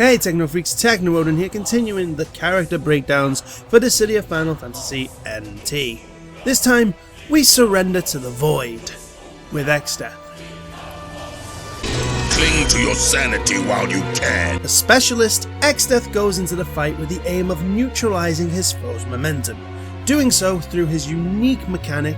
Hey Techno Freaks, Techno here, continuing the character breakdowns for Dissidia Final Fantasy NT. This time, we surrender to the void with Exdeath. Cling to your sanity while you can. A specialist, Exdeath goes into the fight with the aim of neutralizing his foe's momentum, doing so through his unique mechanic,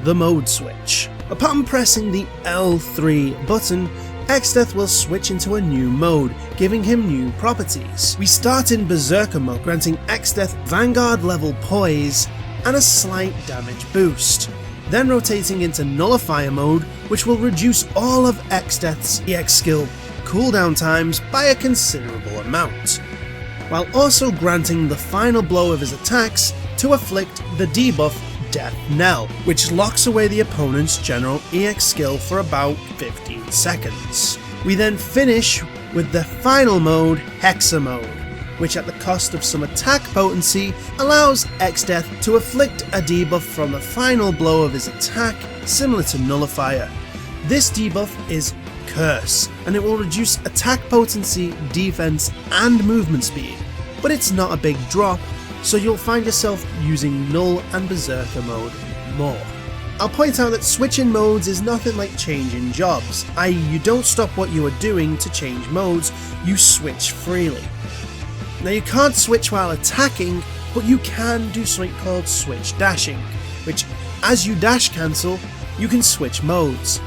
the mode switch. Upon pressing the L3 button, Exdeath will switch into a new mode, giving him new properties. We start in Berserker mode, granting Exdeath Vanguard level poise and a slight damage boost, then rotating into Nullifier mode, which will reduce all of Exdeath's EX skill cooldown times by a considerable amount, while also granting the final blow of his attacks to afflict the debuff Death Knell, which locks away the opponent's general EX skill for about 15 seconds. We then finish with the final mode, Hexa mode, which at the cost of some attack potency allows Exdeath to afflict a debuff from the final blow of his attack, similar to Nullifier. This debuff is Curse, and it will reduce attack potency, defense, and movement speed, but it's not a big drop, so you'll find yourself using Null and Berserker mode more. I'll point out that switching modes is nothing like changing jobs, i.e. you don't stop what you are doing to change modes, you switch freely. Now you can't switch while attacking, but you can do something called switch dashing, which as you dash cancel, you can switch modes.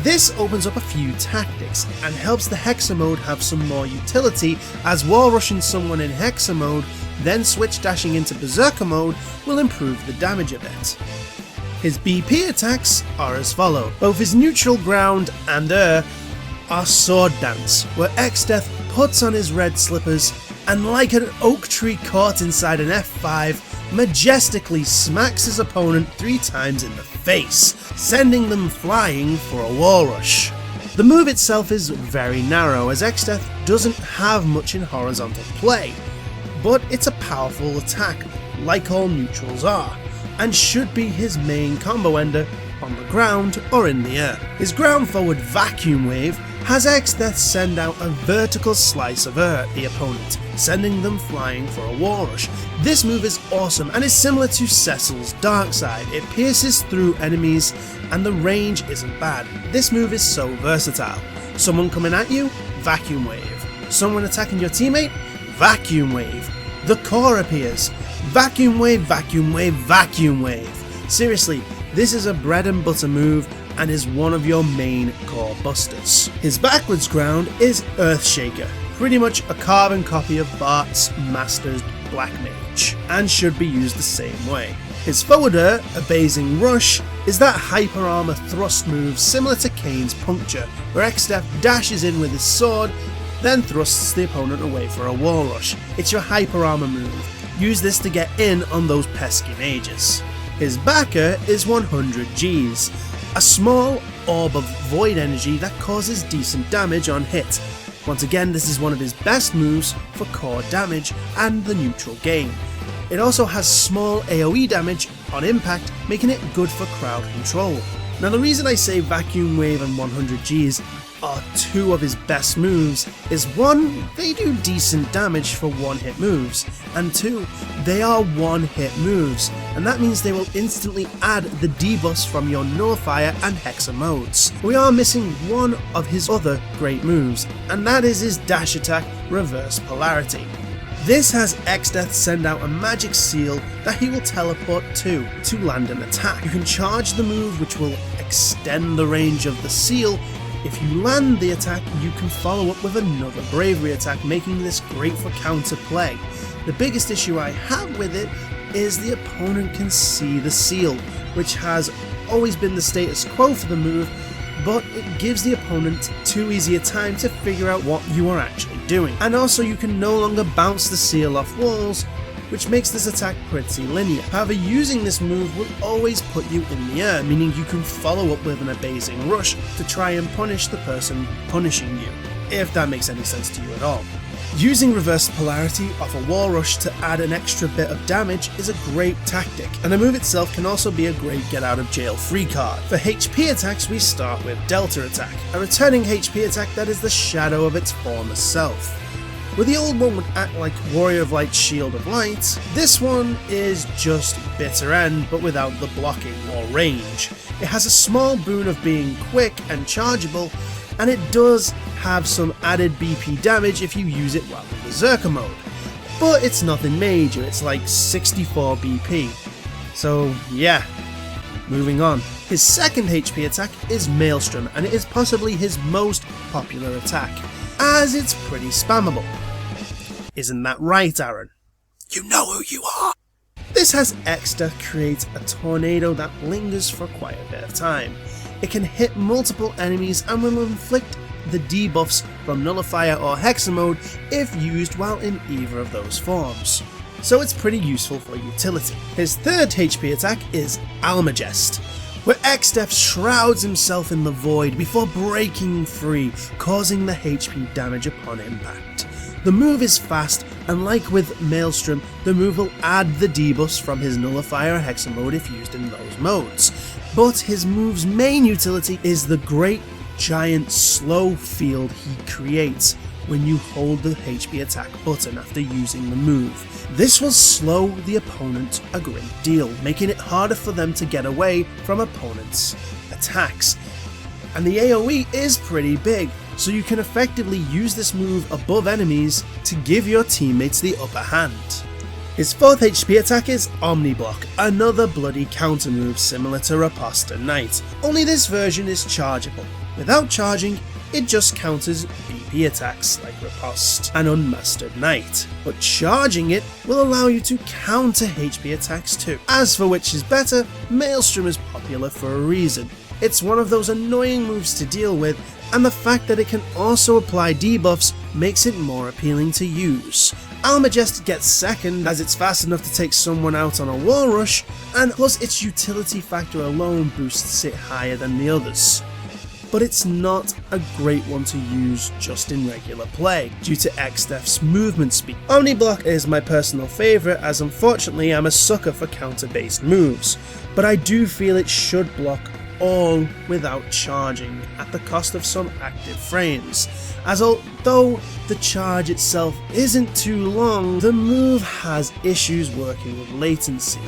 This opens up a few tactics and helps the Hexa mode have some more utility, as wall rushing someone in Hexa mode, then switch dashing into Berserker mode will improve the damage a bit. His BP attacks are as follow. Both his neutral ground and air are Sword Dance, where Exdeath puts on his red slippers and like an oak tree caught inside an F5, majestically smacks his opponent 3 times in the face, sending them flying for a wall rush. The move itself is very narrow, as Exdeath doesn't have much in horizontal play, but it's a powerful attack, like all neutrals are, and should be his main combo ender on the ground or in the air. His ground forward Vacuum Wave has Exdeath send out a vertical slice of air at the opponent, sending them flying for a wall rush. This move is awesome and is similar to Cecil's Dark Side. It pierces through enemies and the range isn't bad. This move is so versatile. Someone coming at you, Vacuum Wave. Someone attacking your teammate, Vacuum Wave. The core appears, Vacuum Wave, Vacuum Wave, Vacuum Wave. Seriously, this is a bread and butter move and is one of your main core busters. His backwards ground is Earthshaker, pretty much a carbon copy of Bart's mastered Black Mage, and should be used the same way. His forward air, Abasing Rush, is that hyper armor thrust move similar to Kane's Puncture, where Exdeath dashes in with his sword, then thrusts the opponent away for a wall rush. It's your hyper armor move. Use this to get in on those pesky mages. His backer is 100 Gs, a small orb of void energy that causes decent damage on hit. Once again, this is one of his best moves for core damage and the neutral game. It also has small AoE damage on impact, making it good for crowd control. Now the reason I say Vacuum Wave and 100 Gs are 2 of his best moves is 1, they do decent damage for one-hit moves, and 2, they are one-hit moves, and that means they will instantly add the debuffs from your Nullifier and Hexa modes. We are missing one of his other great moves, and that is his dash attack, Reverse Polarity. This has Exdeath send out a magic seal that he will teleport to land an attack. You can charge the move, which will extend the range of the seal. If you land the attack, you can follow up with another bravery attack, making this great for counter play. The biggest issue I have with it is the opponent can see the seal, which has always been the status quo for the move, but it gives the opponent too easy a time to figure out what you are actually doing. And also you can no longer bounce the seal off walls, which makes this attack pretty linear. However, using this move will always put you in the air, meaning you can follow up with an Abasing Rush to try and punish the person punishing you, if that makes any sense to you at all. Using Reverse Polarity off a wall rush to add an extra bit of damage is a great tactic, and the move itself can also be a great get out of jail free card. For HP attacks, we start with Delta Attack, a returning HP attack that is the shadow of its former self. Where the old one would act like Warrior of Light, Shield of Light, this one is just Bitter End but without the blocking or range. It has a small boon of being quick and chargeable, and it does have some added BP damage if you use it while in Berserker mode. But it's nothing major, it's like 64 BP. So yeah, moving on. His second HP attack is Maelstrom, and it is possibly his most popular attack, as it's pretty spammable. Isn't that right, Aaron? You know who you are! This has Exdeath create a tornado that lingers for quite a bit of time. It can hit multiple enemies and will inflict the debuffs from Nullifier or Hexa mode if used while in either of those forms. So it's pretty useful for utility. His third HP attack is Almagest, where Exdeath shrouds himself in the void before breaking free, causing the HP damage upon impact. The move is fast, and like with Maelstrom, the move will add the debuffs from his Nullifier or Hexa mode if used in those modes. But his move's main utility is the great giant slow field he creates when you hold the HP attack button after using the move. This will slow the opponent a great deal, making it harder for them to get away from opponents' attacks. And the AoE is pretty big, so you can effectively use this move above enemies to give your teammates the upper hand. His fourth HP attack is Omniblock, another bloody counter move similar to Riposte Knight, only this version is chargeable. Without charging, it just counters BP attacks like Riposte and Unmastered Knight, but charging it will allow you to counter HP attacks too. As for which is better, Maelstrom is popular for a reason. It's one of those annoying moves to deal with, and the fact that it can also apply debuffs makes it more appealing to use. Almagest gets second as it's fast enough to take someone out on a wall rush, and plus its utility factor alone boosts it higher than the others. But it's not a great one to use just in regular play, due to Exdeath's movement speed. Omniblock is my personal favourite, as unfortunately I'm a sucker for counter-based moves, but I do feel it should block all without charging at the cost of some active frames, as although the charge itself isn't too long, the move has issues working with latency.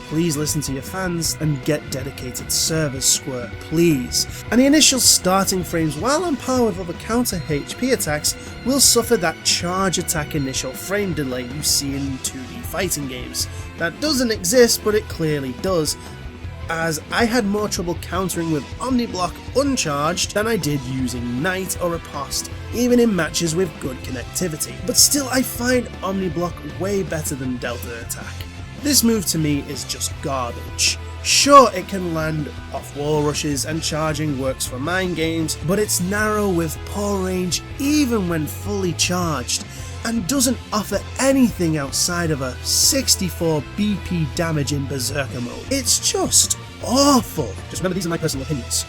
Please listen to your fans and get dedicated servers, Squirt, please. And the initial starting frames, while on par with other counter HP attacks, will suffer that charge attack initial frame delay you see in 2D fighting games. That doesn't exist, but it clearly does, as I had more trouble countering with Omniblock uncharged than I did using Knight or Riposte, even in matches with good connectivity. But still, I find Omniblock way better than Delta Attack. This move to me is just garbage. Sure, it can land off wall rushes and charging works for mind games, but it's narrow with poor range even when fully charged, and doesn't offer anything outside of a 64 BP damage in Berserker mode. It's just awful. Just remember, these are my personal opinions.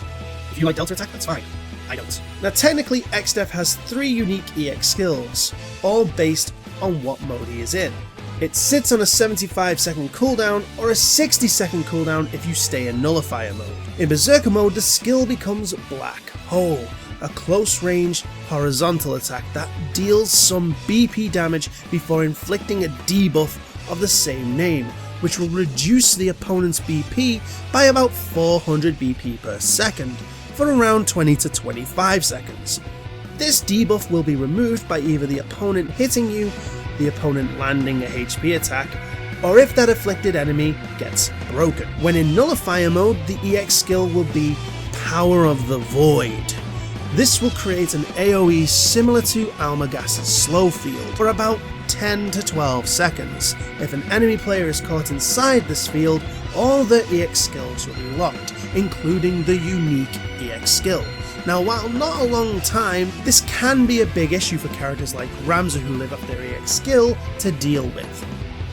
If you like Delta Attack, that's fine. I don't. Now technically, Exdeath has 3 unique EX skills, all based on what mode he is in. It sits on a 75-second cooldown or a 60-second cooldown if you stay in Nullifier mode. In Berserker mode, the skill becomes Black Hole, a close-range horizontal attack that deals some BP damage before inflicting a debuff of the same name, which will reduce the opponent's BP by about 400 BP per second for around 20 to 25 seconds. This debuff will be removed by either the opponent hitting you, the opponent landing a HP attack, or if that afflicted enemy gets broken. When in Nullifier mode, the EX skill will be Power of the Void. This will create an AoE similar to Almagast's slow field for about 10 to 12 seconds. If an enemy player is caught inside this field, all their EX skills will be locked, including the unique EX skill. Now, while not a long time, this can be a big issue for characters like Ramza who live up their EX skill to deal with.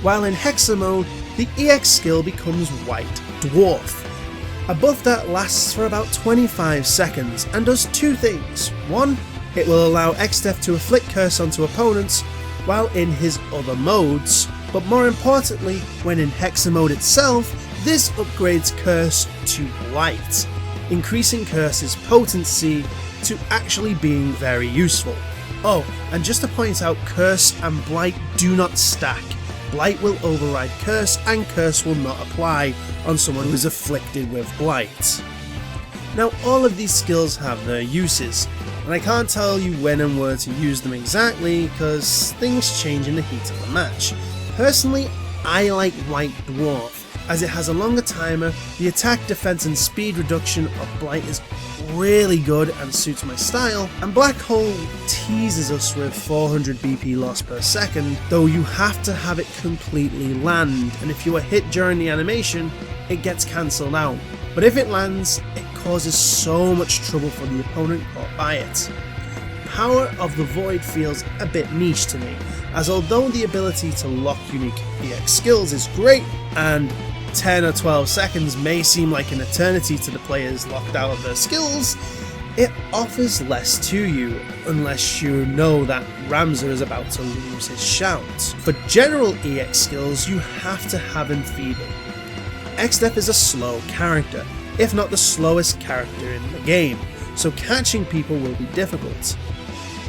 While in Hexa mode, the EX skill becomes White Dwarf, a buff that lasts for about 25 seconds and does 2 things. 1, it will allow Exdeath to inflict curse onto opponents while in his other modes, but more importantly, when in Hexa mode itself, this upgrades curse to Blight, increasing curse's potency to actually being very useful. Oh, and just to point out, Curse and Blight do not stack. Blight will override Curse, and Curse will not apply on someone who is afflicted with Blight. Now, all of these skills have their uses, and I can't tell you when and where to use them exactly, because things change in the heat of the match. Personally, I like White Dwarf, as it has a longer timer, the attack, defense and speed reduction of Blight is really good and suits my style, and Black Hole teases us with 400 BP loss per second, though you have to have it completely land, and if you are hit during the animation, it gets cancelled out. But if it lands, it causes so much trouble for the opponent caught by it. Power of the Void feels a bit niche to me, as although the ability to lock unique EX skills is great, and 10 or 12 seconds may seem like an eternity to the players locked out of their skills, it offers less to you, unless you know that Ramza is about to lose his shout. For general EX skills, you have to have Enfeeble. Exdeath is a slow character, if not the slowest character in the game, so catching people will be difficult.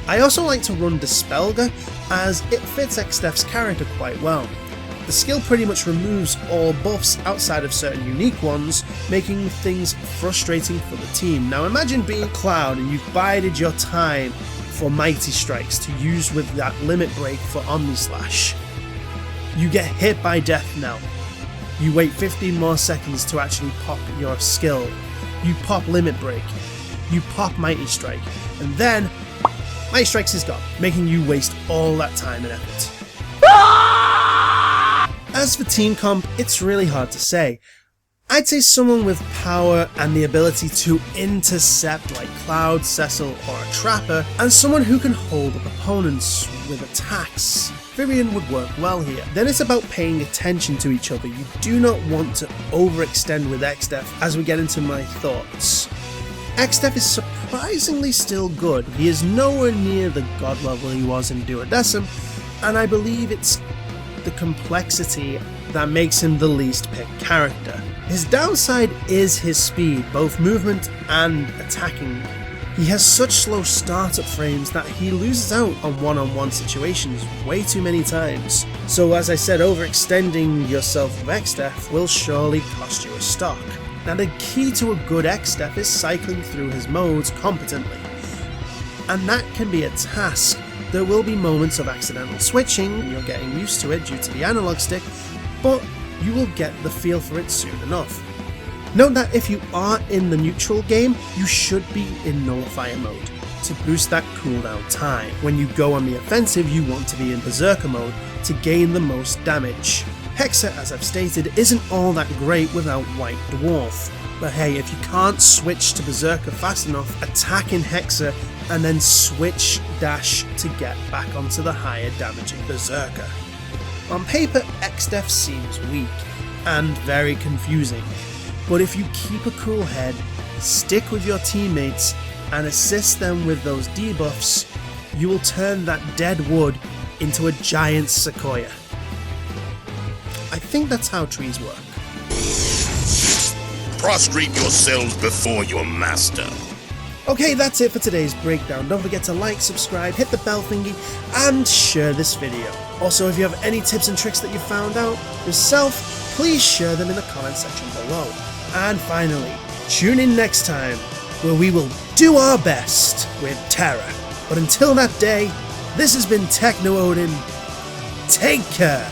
I also like to run Dispelga, as it fits Exdeath's character quite well. The skill pretty much removes all buffs outside of certain unique ones, making things frustrating for the team. Now imagine being Cloud and you've bided your time for Mighty Strikes to use with that limit break for Omnislash. You get hit by Death Knell. You wait 15 more seconds to actually pop your skill. You pop Limit Break. You pop Mighty Strike. And then Mighty Strikes is gone, making you waste all that time and effort. As for team comp, it's really hard to say. I'd say someone with power and the ability to intercept like Cloud, Cecil or a Trapper, and someone who can hold up opponents with attacks. Virion would work well here. Then it's about paying attention to each other. You do not want to overextend with Exdeath, as we get into my thoughts. Exdeath is surprisingly still good. He is nowhere near the god level he was in Duodecim, and I believe it's the complexity that makes him the least picked character. His downside is his speed, both movement and attacking. He has such slow startup frames that he loses out on one-on-one situations way too many times. So as I said, overextending yourself with Exdeath will surely cost you a stock. Now the key to a good Exdeath is cycling through his modes competently, and that can be a task. There will be moments of accidental switching, and you're getting used to it due to the analog stick, but you will get the feel for it soon enough. Note that if you are in the neutral game, you should be in Nullifier mode to boost that cooldown time. When you go on the offensive, you want to be in Berserker mode to gain the most damage. Hexa, as I've stated, isn't all that great without White Dwarf, but hey, if you can't switch to Berserker fast enough, attack in Hexa and then switch dash to get back onto the higher damaging Berserker. On paper, Exdeath seems weak and very confusing, but if you keep a cool head, stick with your teammates and assist them with those debuffs, you will turn that dead wood into a giant sequoia. I think that's how trees work. Prostrate yourselves before your master. Okay, that's it for today's breakdown. Don't forget to like, subscribe, hit the bell thingy, and share this video. Also, if you have any tips and tricks that you found out yourself, please share them in the comment section below. And finally, tune in next time, where we will do our best with Terra. But until that day, this has been Techno Odin. Take care!